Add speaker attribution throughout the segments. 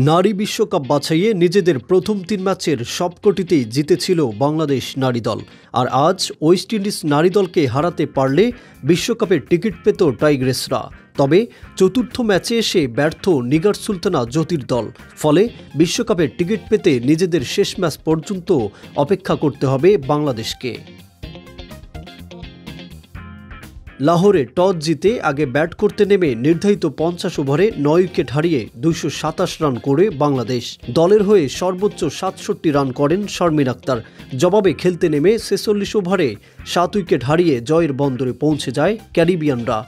Speaker 1: নারী বিশ্বকাপ বাছাইয়ে নিজেদের প্রথম ৩ ম্যাচের সবকটিতেই জিতেছিল বাংলাদেশ নারী দল। আর আজ ওয়েস্ট ইন্ডিজ নারী দলকে হারাতে পারলে বিশ্বকাপের টিকিট পেত টাইগ্রেসরা। তবে চতুর্থ ম্যাচে এসে ব্যর্থ নিগার সুলতানা জ্যোতির দল। ফলে বিশ্বকাপের টিকিট পেতে নিজেদের শেষ ম্যাচ পর্যন্ত অপেক্ষা করতে হবে বাংলাদেশকে। লাহোরে টস জিতে আগে ব্যাট করতে নেমে নির্ধারিত ৫০ ওভারে ৯ উইকেট হারিয়ে ২২৭ রান করে বাংলাদেশ। দলের হয়ে সর্বোচ্চ ৬৭ রান করেন শারমিন আক্তার। জবাবে খেলতে নেমে ৪৬ ওভারে ৭ উইকেট হারিয়ে জয়ের বন্দরে পৌঁছে যায় ক্যারিবিয়ানরা।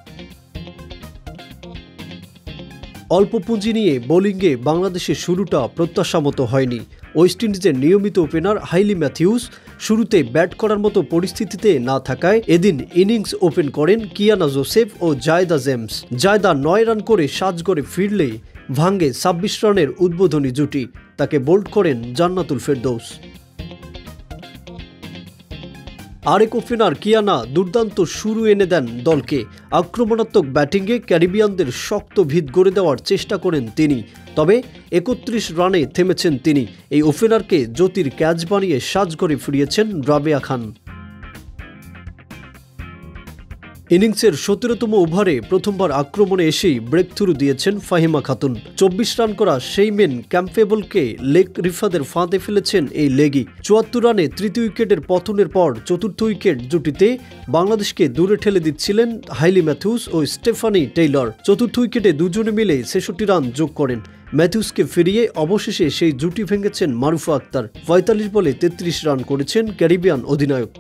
Speaker 1: অল্প পুঁজি নিয়ে বোলিংয়ে বাংলাদেশের শুরুটা প্রত্যাশামতো হয়নি। ওয়েস্ট ইন্ডিজের নিয়মিত ওপেনার হাইলি ম্যাথিউস শুরুতে ব্যাট করার মতো পরিস্থিতিতে না থাকায় এদিন ইনিংস ওপেন করেন কিয়ানা জোসেফ ও জায়দা জেমস। জায়দা ৯ রান করে সাজঘরে ফিরলে ভাঙে ২৬ রানের উদ্বোধনী জুটি। তাকে বোল্ড করেন জান্নাতুল ফেরদৌস। আরেক ওপেনার কিয়ানা দুর্দান্ত শুরু এনে দেন দলকে। আক্রমণাত্মক ব্যাটিংয়ে ক্যারিবিয়ানদের শক্ত ভিত গড়ে দেওয়ার চেষ্টা করেন তিনি। তবে ৩১ রানে থেমেছেন তিনি। এই ওপেনারকে জ্যোতির ক্যাচ বানিয়ে সাজঘরে ফিরিয়েছেন রাবেয়া খান। ইনিংসের ১৭তম ওভারে প্রথমবার আক্রমণে এসেই ব্রেক থ্রু দিয়েছেন ফাহিমা খাতুন। ২৪ রান করা সেইমেন ক্যাম্পবেলকে লেগ রিফাদের ফাঁদে ফেলেছেন এই লেগি। ৭৪ রানে তৃতীয় উইকেটের পতনের পর চতুর্থ উইকেট জুটিতে বাংলাদেশকে দূরে ঠেলে দিচ্ছিলেন হাইলি ম্যাথিউস ও স্টেফানি টেইলর। চতুর্থ উইকেটে দুজনে মিলে ৬৬ রান যোগ করেন। ম্যাথিউসকে ফিরিয়ে অবশেষে সেই জুটি ভেঙেছেন মারুফা আক্তার। ৪৫ বলে ৩৩ রান করেছেন ক্যারিবিয়ান অধিনায়ক।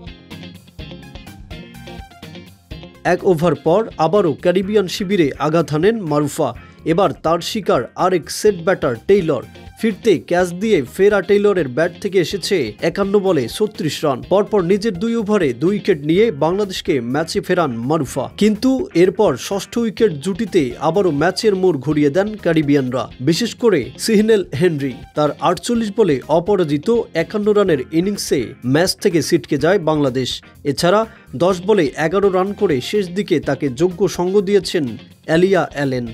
Speaker 1: ১ ওভার পর আবারও ক্যারিবিয়ান শিবিরে আঘাত হানেন মারুফা। এবার তার শিকার আরেক সেট ব্যাটার টেইলর। ফিরতে ক্যাচ দিয়ে ফেরা টেইলরের ব্যাট থেকে এসেছে ৫১ বলে ৩৬ রান। পরপর নিজের ২ ওভারে ২ উইকেট নিয়ে বাংলাদেশকে ম্যাচে ফেরান মারুফা। কিন্তু এরপর ষষ্ঠ উইকেট জুটিতে আবারও ম্যাচের মোড় ঘুরিয়ে দেন ক্যারিবিয়ানরা। বিশেষ করে সিহনেল হেনরি তার ৪৮ বলে অপরাজিত ৫১ রানের ইনিংসে ম্যাচ থেকে ছিটকে যায় বাংলাদেশ। এছাড়া ১০ বলে ১১ রান করে শেষ দিকে তাকে যোগ্য সঙ্গ দিয়েছেন এলিয়া অ্যালেন।